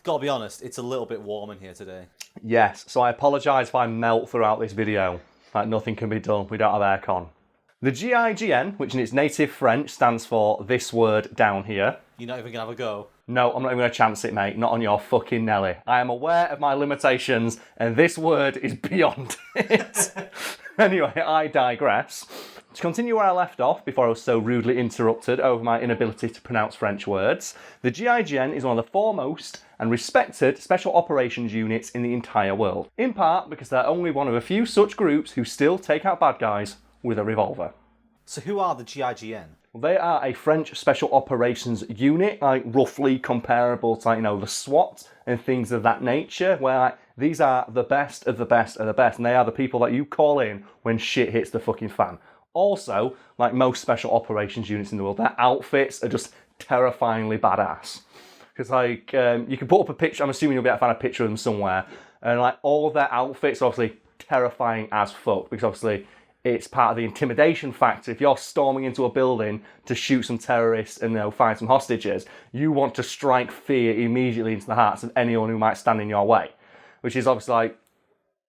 Gotta be honest, it's a little bit warm in here today. Yes, so I apologise if I melt throughout this video. Like, nothing can be done, we don't have aircon. The GIGN, which in its native French stands for this word down here. You're not even gonna have a go? No, I'm not even going to chance it, mate. Not on your fucking Nelly. I am aware of my limitations, and this word is beyond it. Anyway, I digress. To continue where I left off before I was so rudely interrupted over my inability to pronounce French words, the GIGN is one of the foremost and respected special operations units in the entire world. In part because they're only one of a few such groups who still take out bad guys with a revolver. So who are the GIGN? They are a French special operations unit, like roughly comparable to, like, you know, the SWAT and things of that nature, where like, these are the best of the best of the best, and they are the people that you call in when shit hits the fucking fan. Also, like most special operations units in the world, their outfits are just terrifyingly badass. Because like, you can put up a picture, I'm assuming you'll be able to find a picture of them somewhere, and like all of their outfits are obviously terrifying as fuck, because obviously it's part of the intimidation factor. If you're storming into a building to shoot some terrorists and, you know, find some hostages, you want to strike fear immediately into the hearts of anyone who might stand in your way. Which is obviously like,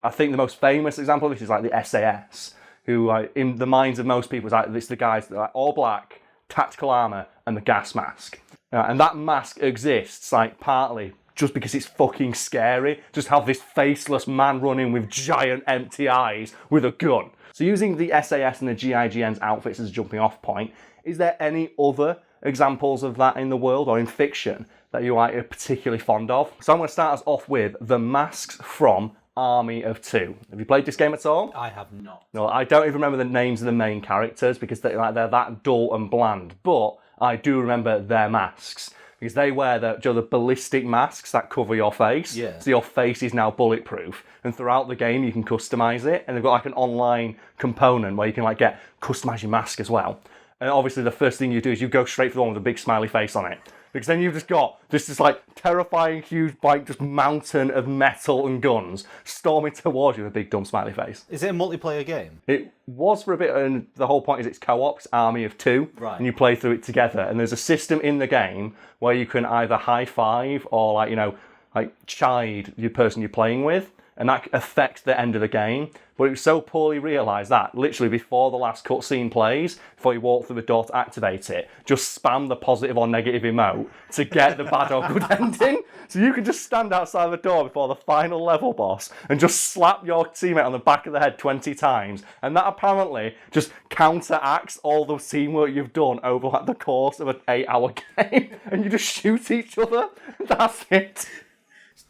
I think the most famous example of this is like the SAS, who like, in the minds of most people is like, it's the guys that are like all black, tactical armour and the gas mask. And that mask exists like partly just because it's fucking scary. Just have this faceless man running with giant empty eyes with a gun. So using the SAS and the GIGN's outfits as a jumping off point, is there any other examples of that in the world or in fiction that you are particularly fond of? So I'm going to start us off with the masks from Army of Two. Have you played this game at all? I have not. No, I don't even remember the names of the main characters because they're that dull and bland, but I do remember their masks. Because they wear the ballistic masks that cover your face. Yeah. So your face is now bulletproof. And throughout the game, you can customize it. And they've got like an online component where you can like customize your mask as well. And obviously the first thing you do is you go straight for the one with a big smiley face on it. Because then you've just got this like terrifying, huge, like just mountain of metal and guns storming towards you with a big dumb smiley face. Is it a multiplayer game? It was for a bit, and the whole point is it's co-op, it's Army of Two, right. And you play through it together. And there's a system in the game where you can either high five or like, you know, like chide the person you're playing with, and that affects the end of the game. But it was so poorly realised that literally before the last cutscene plays, before you walk through the door to activate it, just spam the positive or negative emote to get the bad or good ending. So you can just stand outside the door before the final level boss and just slap your teammate on the back of the head 20 times. And that apparently just counteracts all the teamwork you've done over like the course of an 8-hour game. And you just shoot each other. That's it.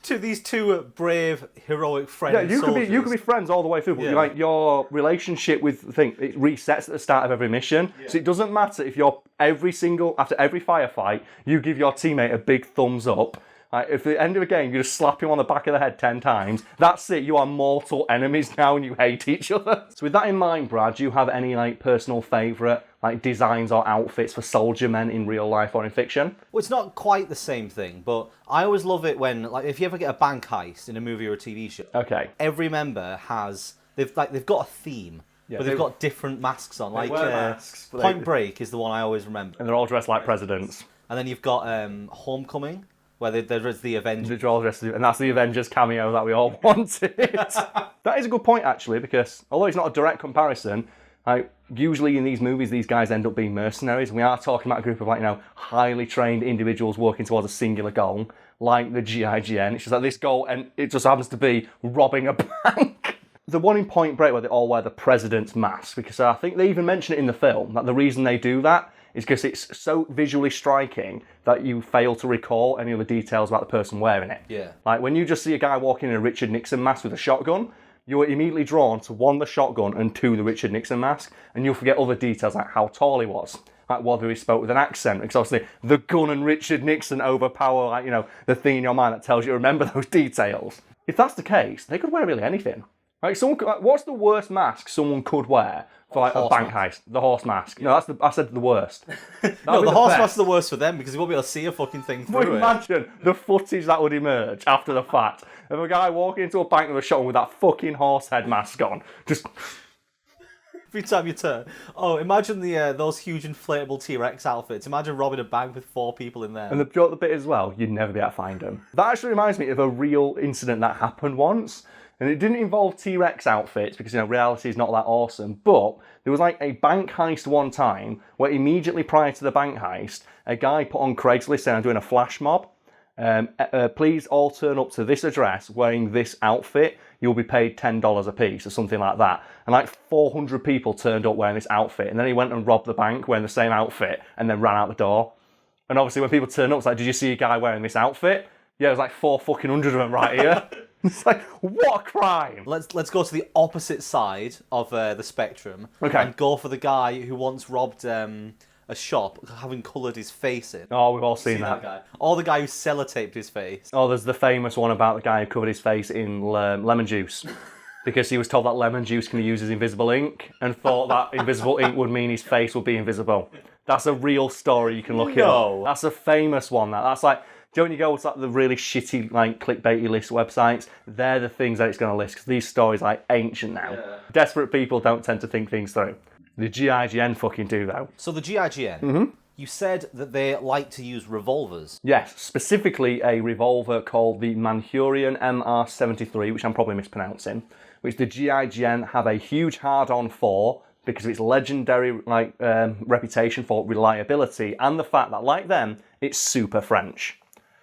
To these two brave, heroic friends. Yeah, you could be friends all the way through, but like your relationship with the thing, it resets at the start of every mission. Yeah. So it doesn't matter if you're after every firefight, you give your teammate a big thumbs up. If at the end of the game you just slap him on the back of the head 10 times, that's it. You are mortal enemies now, and you hate each other. So with that in mind, Brad, do you have any like personal favourite like designs or outfits for soldier men in real life or in fiction? Well, it's not quite the same thing, but I always love it when, like, if you ever get a bank heist in a movie or a TV show. Okay. Every member they've got a theme. Yeah, but they've got different masks on. Like masks, Point Break is the one I always remember. And they're all dressed like presidents. And then you've got Homecoming, where there's the Avengers. They're all dressed, and that's the Avengers cameo that we all wanted. That is a good point, actually, because although it's not a direct comparison, like, usually in these movies, these guys end up being mercenaries. We are talking about a group of, like, you know, highly trained individuals working towards a singular goal, like the GIGN. It's just like this goal, and it just happens to be robbing a bank. The one in Point Break where they all wear the president's mask, because I think they even mention it in the film, that the reason they do that is because it's so visually striking that you fail to recall any of the details about the person wearing it. Yeah. Like, when you just see a guy walking in a Richard Nixon mask with a shotgun, you're immediately drawn to one, the shotgun, and two, the Richard Nixon mask, and you'll forget other details like how tall he was, like whether he spoke with an accent, because obviously the gun and Richard Nixon overpower, like, you know, the thing in your mind that tells you to remember those details. If that's the case, they could wear really anything. Like, what's the worst mask someone could wear for like a bank heist? The horse mask. No, I said the worst. No, the horse mask's the worst for them because you won't be able to see a fucking thing through it. Imagine the footage that would emerge after the fact of a guy walking into a bank with a shotgun with that fucking horse head mask on. Just Every time you turn. Oh, imagine those huge inflatable T-Rex outfits. Imagine robbing a bank with 4 people in there. And the bit as well, you'd never be able to find them. That actually reminds me of a real incident that happened once. And it didn't involve T-Rex outfits because, reality is not that awesome. But there was like a bank heist one time where immediately prior to the bank heist, a guy put on Craigslist saying, I'm doing a flash mob. Please all turn up to this address wearing this outfit. You'll be paid $10 a piece or something like that. And like 400 people turned up wearing this outfit. And then he went and robbed the bank wearing the same outfit and then ran out the door. And obviously when people turn up, it's like, did you see a guy wearing this outfit? Yeah, there's like 400 of them right here. It's like, what a crime! Let's go to the opposite side of the spectrum and go for the guy who once robbed a shop having coloured his face in. Oh, we've all seen that guy. Or the guy who sellotaped his face. Oh, there's the famous one about the guy who covered his face in lemon juice. Because he was told that lemon juice can use as invisible ink and thought that invisible ink would mean his face would be invisible. That's a real story, you can look it up. That's a famous one. That's like, do you know when you go to like the really shitty, like clickbaity list websites? They're the things that it's going to list because these stories are like ancient now. Yeah. Desperate people don't tend to think things through. The GIGN fucking do though. So the GIGN, you said that they like to use revolvers. Yes, specifically a revolver called the Manchurian MR73, which I'm probably mispronouncing, which the GIGN have a huge hard-on for because of its legendary reputation for reliability and the fact that, like them, it's super French.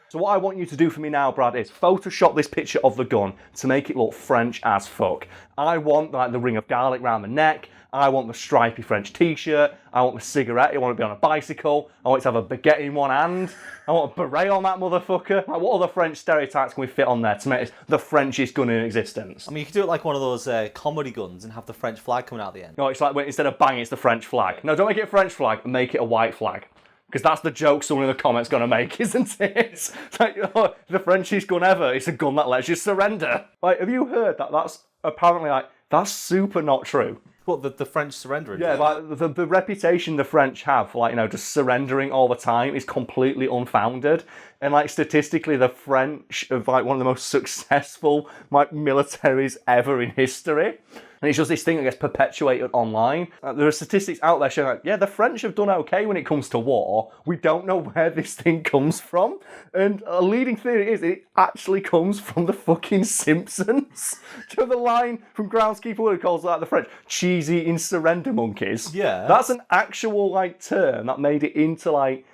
So what I want you to do for me now, Brad, is Photoshop this picture of the gun to make it look French as fuck. I want like the ring of garlic round the neck. I want the stripy French t-shirt. I want the cigarette. I want it to be on a bicycle. I want it to have a baguette in one hand. I want a beret on that motherfucker. Like, what other French stereotypes can we fit on there to make it the Frenchiest gun in existence? I mean, you could do it like one of those comedy guns and have the French flag coming out at the end. No, it's like instead of bang, it's the French flag. No, don't make it a French flag. Make it a white flag. Because that's the joke someone in the comments going to make, isn't it? It's like, oh, the Frenchiest gun ever. It's a gun that lets you surrender. Like, have you heard that? That's apparently like, that's super not true. What, the French surrendering? Yeah, like the reputation the French have for like, just surrendering all the time is completely unfounded. And like statistically, the French are like one of the most successful like militaries ever in history. And it's just this thing that gets perpetuated online. There are statistics out there showing like, yeah, the French have done okay when it comes to war. We don't know where this thing comes from. And a leading theory is it actually comes from the fucking Simpsons. Do you know the line from Groundskeeper where it calls like the French cheese-eating surrender monkeys? Yeah. That's an actual like term that made it into like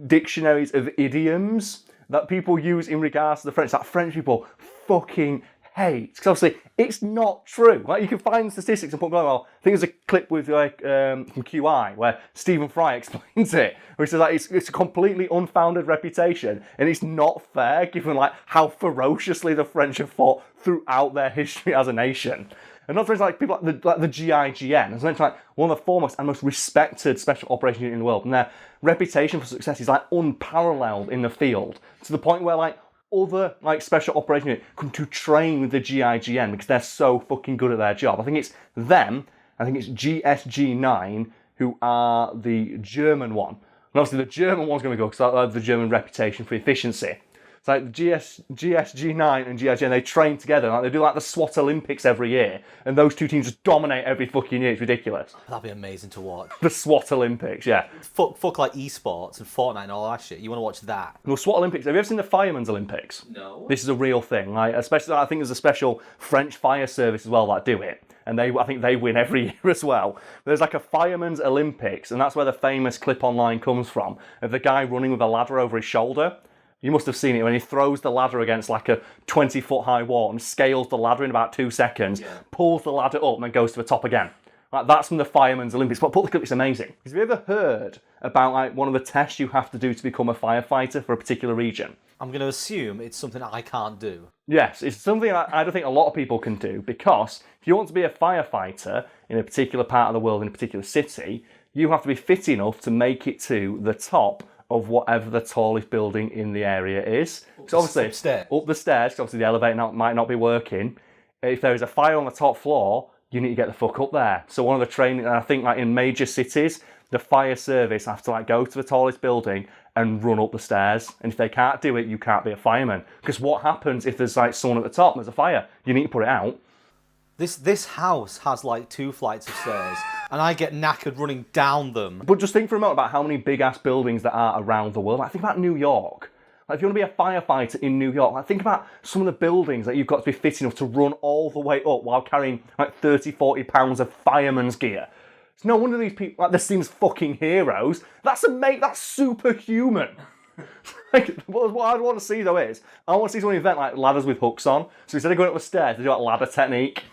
dictionaries of idioms that people use in regards to the French. That French people fucking hate. Because obviously, it's not true. Like, you can find statistics and put them on. I think there's a clip with from QI where Stephen Fry explains it, where he says like it's a completely unfounded reputation, and it's not fair given like how ferociously the French have fought throughout their history as a nation. And not to mention like people like the GIGN, as mentioned, like one of the foremost and most respected special operations unit in the world, and their reputation for success is like unparalleled in the field to the point where like other like special operations units come to train with the GIGN because they're so fucking good at their job. I think it's them. I think it's GSG9 who are the German one. And obviously the German one's going to go because they have the German reputation for efficiency. It's like GSG9 and GIGN, they train together. Like they do like the SWAT Olympics every year. And those two teams just dominate every fucking year. It's ridiculous. That'd be amazing to watch. The SWAT Olympics, yeah. Fuck like esports and Fortnite and all that shit. You want to watch that? Well, SWAT Olympics, have you ever seen the Firemen's Olympics? No. This is a real thing. Like, especially, I think there's a special French fire service as well that do it. And I think they win every year as well. There's like a Firemen's Olympics, and that's where the famous clip online comes from, of the guy running with a ladder over his shoulder. You must have seen it when he throws the ladder against like a 20-foot high wall and scales the ladder in about 2 seconds, pulls the ladder up and then goes to the top again. Like, that's from the Firemen's Olympics. But put the clip, it's amazing. Have you ever heard about like one of the tests you have to do to become a firefighter for a particular region? I'm going to assume it's something I can't do. Yes, it's something I don't think a lot of people can do, because if you want to be a firefighter in a particular part of the world, in a particular city, you have to be fit enough to make it to the top of whatever the tallest building in the area is. So obviously, up the stairs, because obviously the elevator might not be working. If there is a fire on the top floor, you need to get the fuck up there. So one of the training, and I think like in major cities, the fire service have to like go to the tallest building and run up the stairs. And if they can't do it, you can't be a fireman. Because what happens if there's like someone at the top and there's a fire? You need to put it out. This house has like 2 flights of stairs, and I get knackered running down them. But just think for a moment about how many big-ass buildings there are around the world. Like, think about New York. Like, if you want to be a firefighter in New York, like, think about some of the buildings that you've got to be fit enough to run all the way up while carrying like 30, 40 pounds of fireman's gear. It's no wonder these people, like, they're seen as fucking heroes. That's superhuman. Like, what I want to see though is, I want to see some event like ladders with hooks on. So instead of going up the stairs, they do like ladder technique.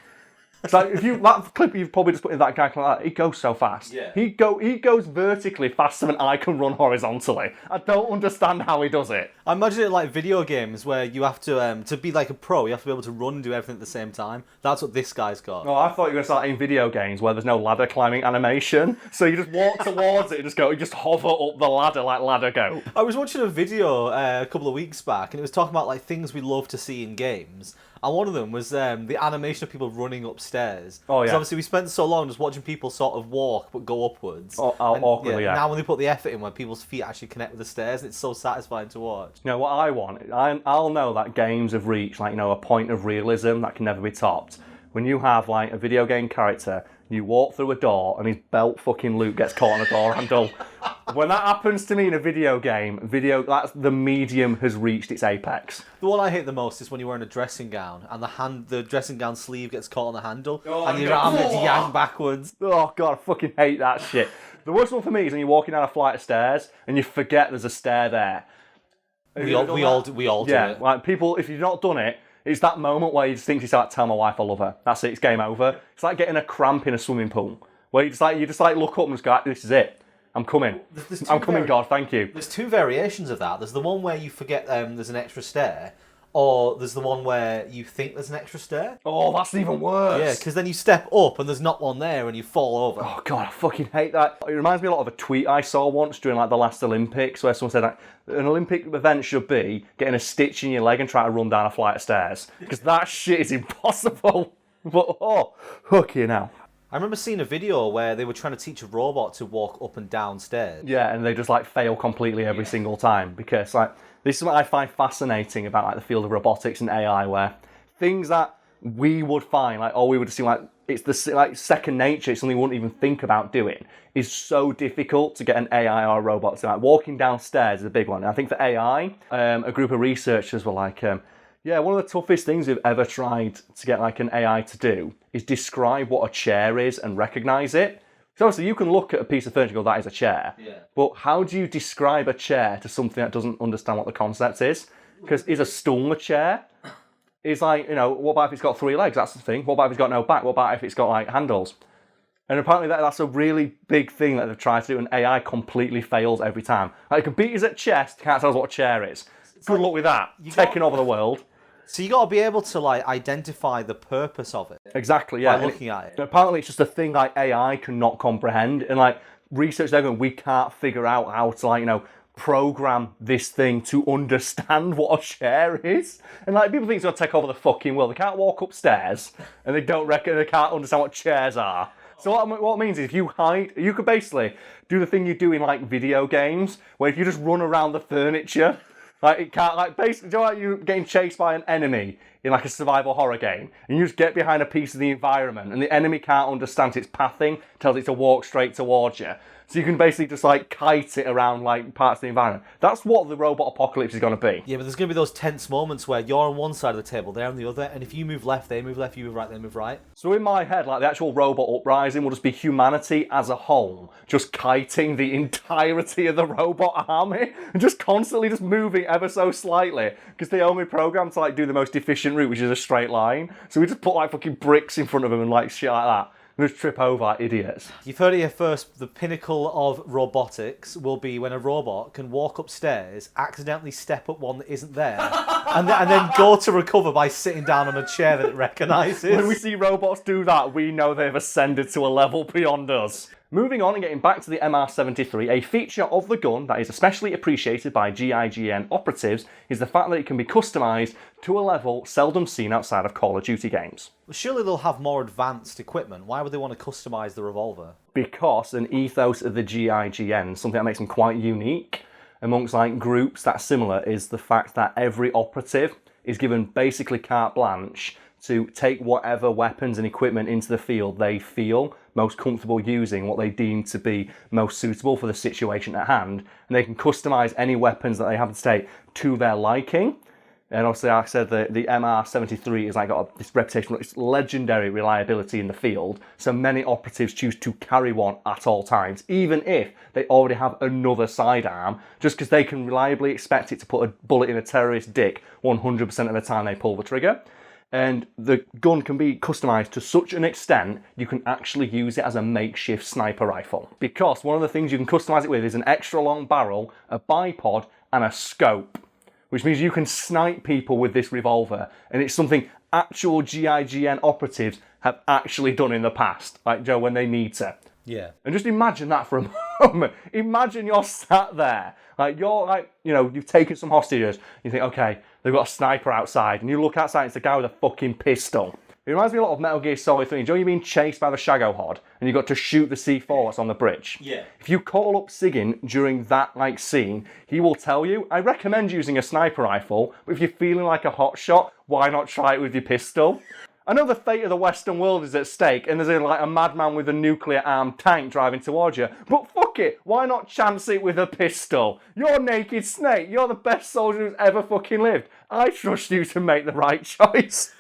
It's like, that clip you've probably just put in that guy like that, he goes so fast. Yeah. He goes vertically faster than I can run horizontally. I don't understand how he does it. I imagine it like video games where you have to be like a pro, you have to be able to run and do everything at the same time. That's what this guy's got. Oh, I thought you were going to start in video games where there's no ladder climbing animation. So you just walk towards it and you just hover up the ladder like ladder go. I was watching a video a couple of weeks back, and it was talking about like things we love to see in games. And one of them was the animation of people running upstairs. Oh, yeah. Because obviously we spent so long just watching people sort of walk but go upwards. Awkwardly, yeah. Now when they put the effort in where people's feet actually connect with the stairs, it's so satisfying to watch. You know, what I want, I'll know that games have reached, like, you know, a point of realism that can never be topped. When you have, like, a video game character, you walk through a door and his belt fucking loop gets caught on a door handle. When that happens to me in a video game, that's the medium has reached its apex. The one I hate the most is when you're wearing a dressing gown and the dressing gown sleeve gets caught on the handle and your arm gets yanked backwards. Oh god, I fucking hate that shit. The worst one for me is when you're walking down a flight of stairs and you forget there's a stair there. We all do it. Like, people, if you've not done it, it's that moment where you just think to yourself, tell my wife I love her. That's it, it's game over. It's like getting a cramp in a swimming pool. Where you just look up and just go, this is it. I'm coming. I'm coming, God, thank you. There's 2 variations of that. There's the one where you forget there's an extra stair, or there's the one where you think there's an extra stair. Oh, that's even worse. Yeah, because then you step up and there's not one there and you fall over. Oh God, I fucking hate that. It reminds me a lot of a tweet I saw once during like the last Olympics where someone said like, an Olympic event should be getting a stitch in your leg and trying to run down a flight of stairs. Because that shit is impossible. But, fucking hell. I remember seeing a video where they were trying to teach a robot to walk up and down stairs. Yeah, and they just like fail completely every single time because like this is what I find fascinating about like the field of robotics and AI, where things that we would find like, we would assume like it's the like second nature, it's something we wouldn't even think about doing, is so difficult to get an AI or a robot to like. Walking downstairs is a big one. And I think for AI, a group of researchers were like, one of the toughest things we've ever tried to get like an AI to do is describe what a chair is and recognise it. So obviously you can look at a piece of furniture and go, that is a chair. Yeah. But how do you describe a chair to something that doesn't understand what the concept is? Because is a stool a chair? Is like, you know, what about if it's got 3 legs? That's the thing. What about if it's got no back? What about if it's got like handles? And apparently that's a really big thing that they've tried to do, and AI completely fails every time. Like, it can beat us at chess, can't tell us what a chair is. Good luck with that. Taking over the world. So you got to be able to like identify the purpose of it. Exactly, yeah. By looking at it. Apparently, it's just a thing like AI cannot comprehend, and like research they're going, we can't figure out how to like, you know, program this thing to understand what a chair is. And like people think it's going to take over the fucking world. They can't walk upstairs, and they can't understand what chairs are. So what it means is if you hide, you could basically do the thing you do in like video games, where if you just run around the furniture. Like, it can't, like, basically, do you know like you getting chased by an enemy in, like, a survival horror game, and you just get behind a piece of the environment, and the enemy can't understand its pathing, tells it to walk straight towards you. So you can basically just, like, kite it around, like, parts of the environment. That's what the robot apocalypse is going to be. Yeah, but there's going to be those tense moments where you're on one side of the table, they're on the other, and if you move left, they move left, you move right, they move right. So in my head, like, the actual robot uprising will just be humanity as a whole, just kiting the entirety of the robot army, and just constantly just moving ever so slightly, because they only programmed to, like, do the most efficient route, which is a straight line. So we just put, like, fucking bricks in front of them and, like, shit like that. Just trip over like idiots. You've heard it here first. The pinnacle of robotics will be when a robot can walk upstairs, accidentally step up one that isn't there, and then go to recover by sitting down on a chair that it recognises. When we see robots do that, we know they've ascended to a level beyond us. Moving on and getting back to the MR73, a feature of the gun that is especially appreciated by GIGN operatives is the fact that it can be customised to a level seldom seen outside of Call of Duty games. Well, surely they'll have more advanced equipment. Why would they want to customise the revolver? Because an ethos of the GIGN, something that makes them quite unique amongst like groups that's similar, is the fact that every operative is given basically carte blanche to take whatever weapons and equipment into the field they feel most comfortable using, what they deem to be most suitable for the situation at hand, and they can customize any weapons that they have to take to their liking. And obviously, like I said, the MR73 has like got this reputation for its legendary reliability in the field, so many operatives choose to carry one at all times, even if they already have another sidearm, just because they can reliably expect it to put a bullet in a terrorist's dick 100% of the time they pull the trigger. And the gun can be customized to such an extent you can actually use it as a makeshift sniper rifle. Because one of the things you can customize it with is an extra long barrel, a bipod, and a scope, which means you can snipe people with this revolver, and it's something actual GIGN operatives have actually done in the past, like Joe, when they need to. Yeah. And just imagine that for a moment. Imagine you're sat there, like you're like, you know, you've taken some hostages, you think, okay, they've got a sniper outside, and you look outside, it's a guy with a fucking pistol. It reminds me a lot of Metal Gear Solid 3. Do you know you're being chased by the Shago Hod, and you got to shoot the C4 that's on the bridge? Yeah. If you call up GIGN during that like scene, he will tell you, I recommend using a sniper rifle, but if you're feeling like a hotshot, why not try it with your pistol? I know the fate of the Western world is at stake, and there's like a madman with a nuclear-armed tank driving towards you, but fuck it, why not chance it with a pistol? You're Naked Snake, you're the best soldier who's ever fucking lived. I trust you to make the right choice.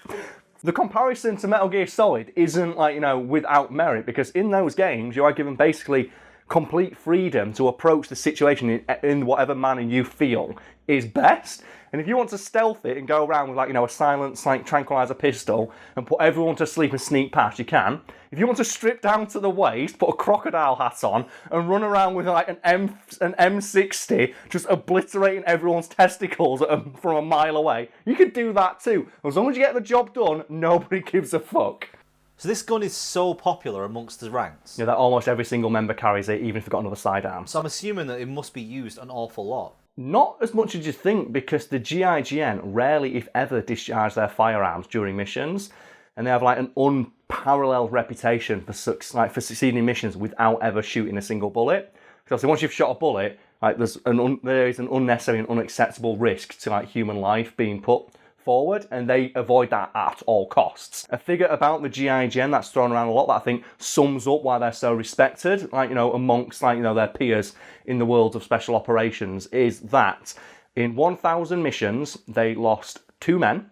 The comparison to Metal Gear Solid isn't like, you know, without merit, because in those games you are given basically complete freedom to approach the situation in whatever manner you feel is best. And if you want to stealth it and go around with like, you know, a silent like tranquilizer pistol and put everyone to sleep and sneak past, you can. If you want to strip down to the waist, put a crocodile hat on and run around with like an M60 just obliterating everyone's testicles from a mile away, you could do that too. As long as you get the job done, nobody gives a fuck. So this gun is so popular amongst the ranks. Yeah, that almost every single member carries it, even if they've got another sidearm. So I'm assuming that it must be used an awful lot. Not as much as you think, because the GIGN rarely, if ever, discharge their firearms during missions, and they have like an unparalleled reputation for succeeding in missions without ever shooting a single bullet. Because obviously, once you've shot a bullet, like there is an unnecessary and unacceptable risk to like human life being put forward, and they avoid that at all costs. A figure about the GIGN that's thrown around a lot that I think sums up why they're so respected, like, you know, amongst like, you know, their peers in the world of special operations, is that in 1,000 missions they lost 2 men,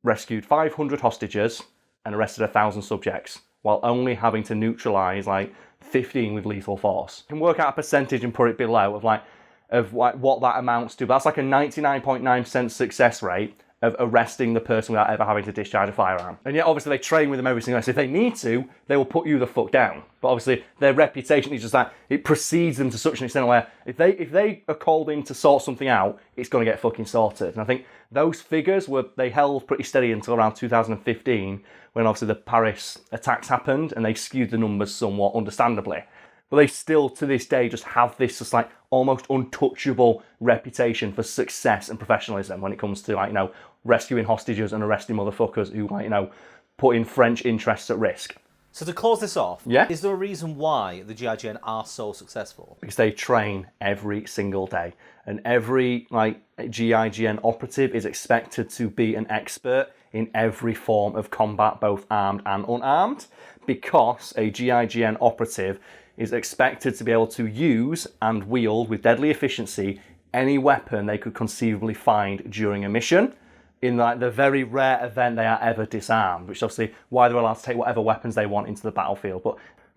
rescued 500 hostages, and arrested 1,000 subjects, while only having to neutralize like 15 with lethal force. You can work out a percentage and put it below of what that amounts to. But that's like a 99.9% success rate of arresting the person without ever having to discharge a firearm. And yet obviously they train with them every single day, so if they need to, they will put you the fuck down. But obviously their reputation is just that it precedes them to such an extent where if they are called in to sort something out, it's going to get fucking sorted. And I think those figures they held pretty steady until around 2015, when obviously the Paris attacks happened and they skewed the numbers somewhat, understandably. But they still, to this day, just have this just like almost untouchable reputation for success and professionalism when it comes to, like, you know, rescuing hostages and arresting motherfuckers who, like, you know, put in French interests at risk. So to close this off, yeah, is there a reason why the GIGN are so successful? Because they train every single day, and every like GIGN operative is expected to be an expert in every form of combat, both armed and unarmed, because a GIGN operative is expected to be able to use and wield with deadly efficiency any weapon they could conceivably find during a mission, in like the very rare event they are ever disarmed, which is obviously why they're allowed to take whatever weapons they want into the battlefield.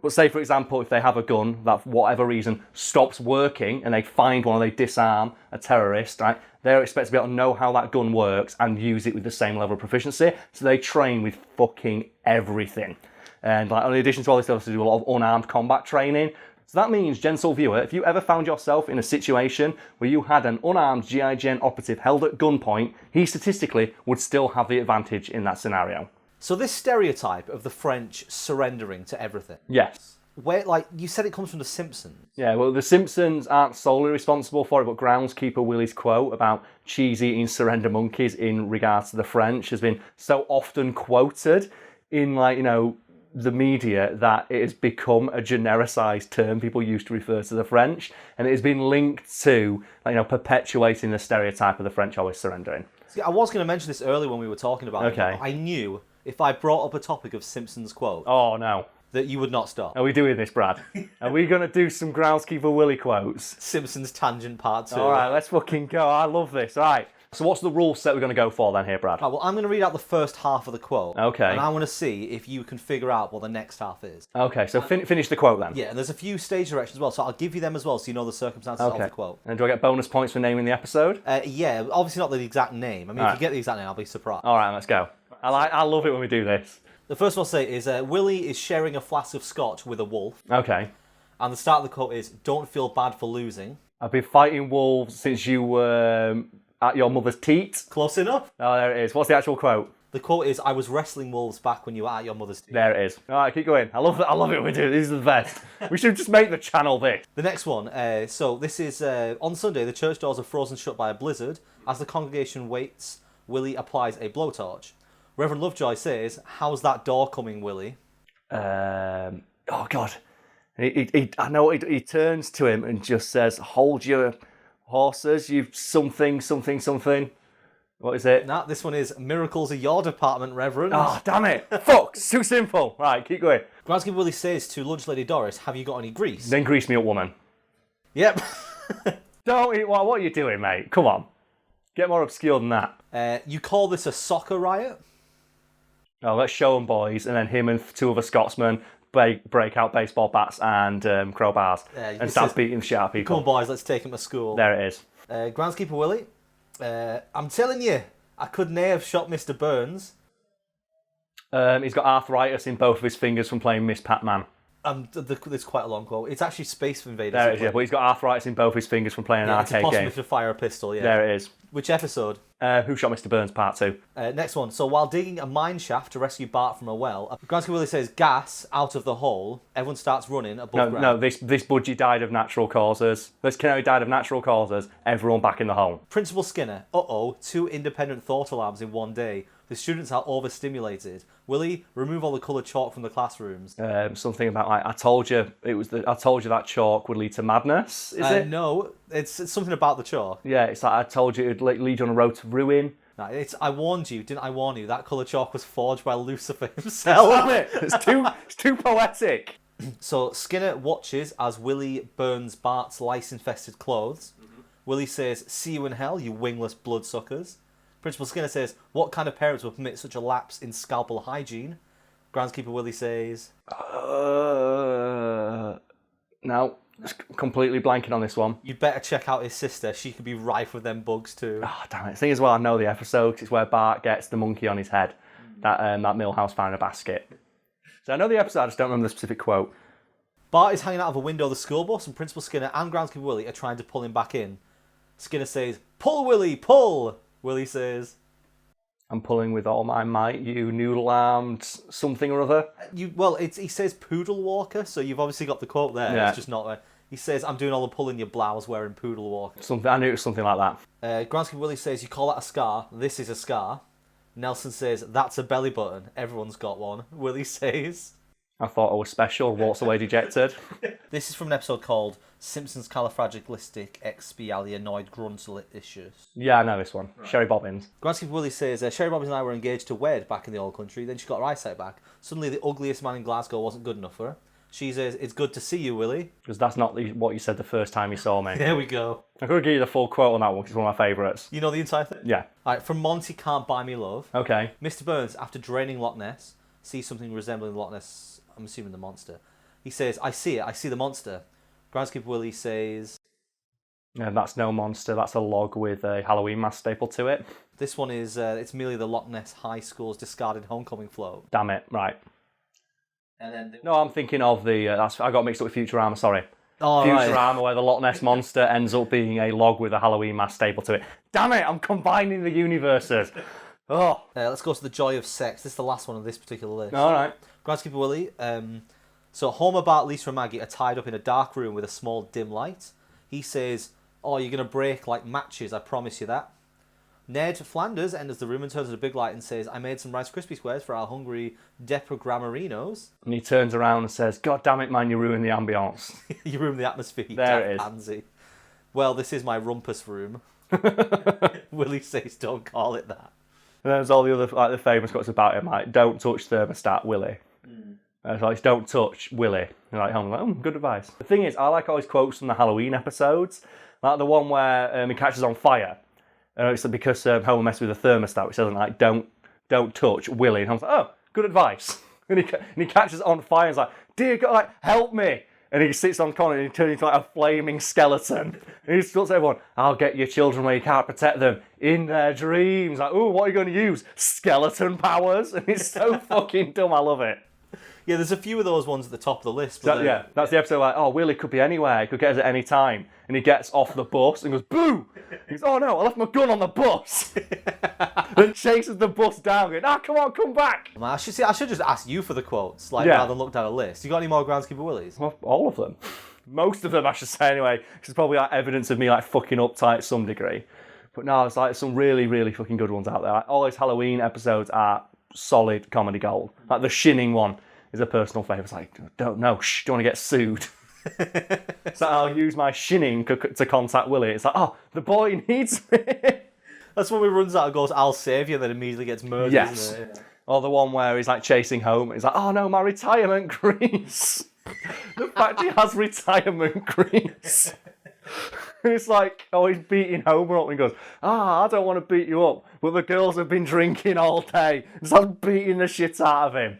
But say, for example, if they have a gun that for whatever reason stops working and they find one and they disarm a terrorist, right, they're expected to be able to know how that gun works and use it with the same level of proficiency. So they train with fucking everything. And like, in addition to all this, they also do a lot of unarmed combat training. So that means, gentle viewer, if you ever found yourself in a situation where you had an unarmed GIGN operative held at gunpoint, he statistically would still have the advantage in that scenario. So this stereotype of the French surrendering to everything. Yes. Where, like, you said it comes from The Simpsons. Yeah, well, The Simpsons aren't solely responsible for it, but groundskeeper Willie's quote about cheese-eating surrender monkeys in regards to the French has been so often quoted in, like, you know, the media that it has become a genericized term people use to refer to the French, and it has been linked to, you know, perpetuating the stereotype of the French always surrendering. See, I was going to mention this earlier when we were talking about it. Okay. I knew if I brought up a topic of Simpsons quote Oh, no. that you would not stop. Are we doing this, Brad? Are we going to do some Groundskeeper Willie quotes? Simpsons Tangent Part 2. All right, let's fucking go. I love this. All right. So what's the rule set we're going to go for then here, Brad? Right, well, I'm going to read out the first half of the quote. Okay. And I want to see if you can figure out what the next half is. Okay, so finish the quote then. Yeah, and there's a few stage directions as well, so I'll give you them as well so you know the circumstances of the quote. And do I get bonus points for naming the episode? Yeah, obviously not the exact name. I mean, if you get the exact name, I'll be surprised. All right, let's go. I love it when we do this. The first one I'll say is, Willie is sharing a flask of scotch with a wolf. Okay. And the start of the quote is, don't feel bad for losing. I've been fighting wolves since you were at your mother's teat. Close enough. Oh, there it is. What's the actual quote? The quote is, I was wrestling wolves back when you were at your mother's teat. There it is. All right, keep going. I love it when we do it. These are the best. We should just make the channel this. The next one, so this is, on Sunday, the church doors are frozen shut by a blizzard. As the congregation waits, Willie applies a blowtorch. Reverend Lovejoy says, how's that door coming, Willie? Oh, God. He turns to him and just says, hold your horses, you something. What is it? Nah, this one is, miracles are your department, Reverend. Oh, damn it. Fuck, it's too simple. Right, keep going. Groundskeeper Willie says to Lunch Lady Doris, have you got any grease? Then grease me up, woman. Yep. Don't eat. What are you doing, mate? Come on. Get more obscure than that. You call this a soccer riot? Oh, let's show them, boys. And then him and two other Scotsmen break out baseball bats and crowbars and start beating the shit out of people. Come on, boys, let's take him to school. There it is. Groundskeeper Willie, I'm telling you, I could ne'er have shot Mr. Burns. He's got arthritis in both of his fingers from playing Miss Pac-Man. There's quite a long quote. It's actually Space Invaders. There it is, yeah. But he's got arthritis in both his fingers from playing an arcade it's game. possible to fire a pistol, yeah. There it is. Which episode? Who Shot Mr. Burns, Part 2. Next one. So while digging a mine shaft to rescue Bart from a well, Groundskeeper Willie says, gas out of the hole. Everyone starts running above ground. No, this budgie died of natural causes. This canary died of natural causes. Everyone back in the hole. Principal Skinner, 2 independent thought alarms in one day. The students are overstimulated. Willie, remove all the coloured chalk from the classrooms. Something about like I told you that chalk would lead to madness. Is it? No, it's something about the chalk. Yeah, it's like I told you it would lead you on a road to ruin. No, it's I warned you, didn't I warn you? That coloured chalk was forged by Lucifer himself. Damn it! It's too poetic. So Skinner watches as Willie burns Bart's lice-infested clothes. Mm-hmm. Willie says, "See you in hell, you wingless bloodsuckers." Principal Skinner says, "What kind of parents would permit such a lapse in scalpel hygiene?" Groundskeeper Willie says, No, completely blanking on this one. "You'd better check out his sister. She could be rife with them bugs too." Oh, damn it. The thing is, well, I know the episode 'cause it's where Bart gets the monkey on his head. That Milhouse found in a basket. So I know the episode, I just don't remember the specific quote. Bart is hanging out of a window of the school bus, and Principal Skinner and Groundskeeper Willie are trying to pull him back in. Skinner says, "Pull, Willie, pull!" Willie says, I'm pulling with all my might, you noodle-armed something or other. He says poodle walker, so you've obviously got the quote there. Yeah. It's just not there. He says, "I'm doing all the pulling your blouse wearing poodle walker." I knew it was something like that. Groundskeeper Willie says, "You call that a scar? This is a scar." Nelson says, "That's a belly button. Everyone's got one." Willie says, I thought I was special, walks away dejected. This is from an episode called Simpsons Califragilisticexpialinoid Yeah, I know this one. Right. Sherry Bobbins. Groundskeeper Willie says, Sherry Bobbins and I were engaged to wed back in the old country. Then she got her eyesight back. Suddenly the ugliest man in Glasgow wasn't good enough for her. She says, "It's good to see you, Willie." Because that's not what you said the first time you saw me. There we go. I could give you the full quote on that one because it's one of my favourites. You know the entire thing? Yeah. All right, from Monty Can't Buy Me Love. Okay. Mr. Burns, after draining Loch Ness, sees something resembling Loch Ness. I'm assuming the monster. He says, "I see it. I see the monster." Groundskeeper Willie says, That's no monster. That's a log with a Halloween mask stapled to it. This one is, it's merely the Loch Ness High School's discarded homecoming float. Damn it, right. And then No, I'm thinking of the... I got mixed up with Futurama, sorry. Oh, Futurama, where the Loch Ness Monster ends up being a log with a Halloween mask stapled to it. Damn it, I'm combining the universes. Oh. Let's go to the joy of sex. This is the last one on this particular list. All right. Groundskeeper Willie. So Homer, Bart, Lisa and Maggie are tied up in a dark room with a small dim light. He says, "Oh, you're going to break like matches, I promise you that." Ned Flanders enters the room and turns to the big light and says, "I made some Rice Krispie squares for our hungry deprogrammerinos." And he turns around and says, "God damn it, man, you ruined the ambience." You ruined the atmosphere. There it is. Pansy. Well, this is my rumpus room. Willie says, "Don't call it that." And there's all the other like the famous quotes about him, like "Don't touch thermostat, Willie." It's like "Don't touch Willie." And like, I'm like, good advice. The thing is, I like all his quotes from the Halloween episodes, like the one where he catches on fire, and it's because Homer messed with the thermostat, which says like "Don't touch Willie," and I was like, oh, good advice. And he catches on fire, and he's like, "Dear God, like, help me!" And he sits on Connor and he turns into like a flaming skeleton. And he tells everyone, "I'll get your children where you can't protect them in their dreams." Like, "Oh, what are you going to use? Skeleton powers?" And it's so fucking dumb. I love it. Yeah, there's a few of those ones at the top of the list. But That's the episode like, oh, Willie could be anywhere. He could get us at any time. And he gets off the bus and goes, "Boo!" He goes, "Oh no, I left my gun on the bus." Then chases the bus down going, come on, come back. Man, I should just ask you for the quotes, rather than look down a list. You got any more Groundskeeper Willies? Well, all of them. Most of them, I should say, anyway. Because it's probably like evidence of me like fucking uptight to some degree. But no, it's like some really, really fucking good ones out there. Like, all those Halloween episodes are solid comedy gold. Like the shinning one is a personal favourite. It's like, don't want to get sued. So I'll use my shinning to contact Willie. It's like, oh, the boy needs me. That's when he runs out and goes, "I'll save you," and then immediately gets murdered, Yes. isn't it? Yeah. Or the one where he's like chasing home. He's like, "Oh no, my retirement grease." The fact he has retirement grease. It's like, he's beating Homer up and he goes, "I don't want to beat you up, but the girls have been drinking all day." And starts beating the shit out of him.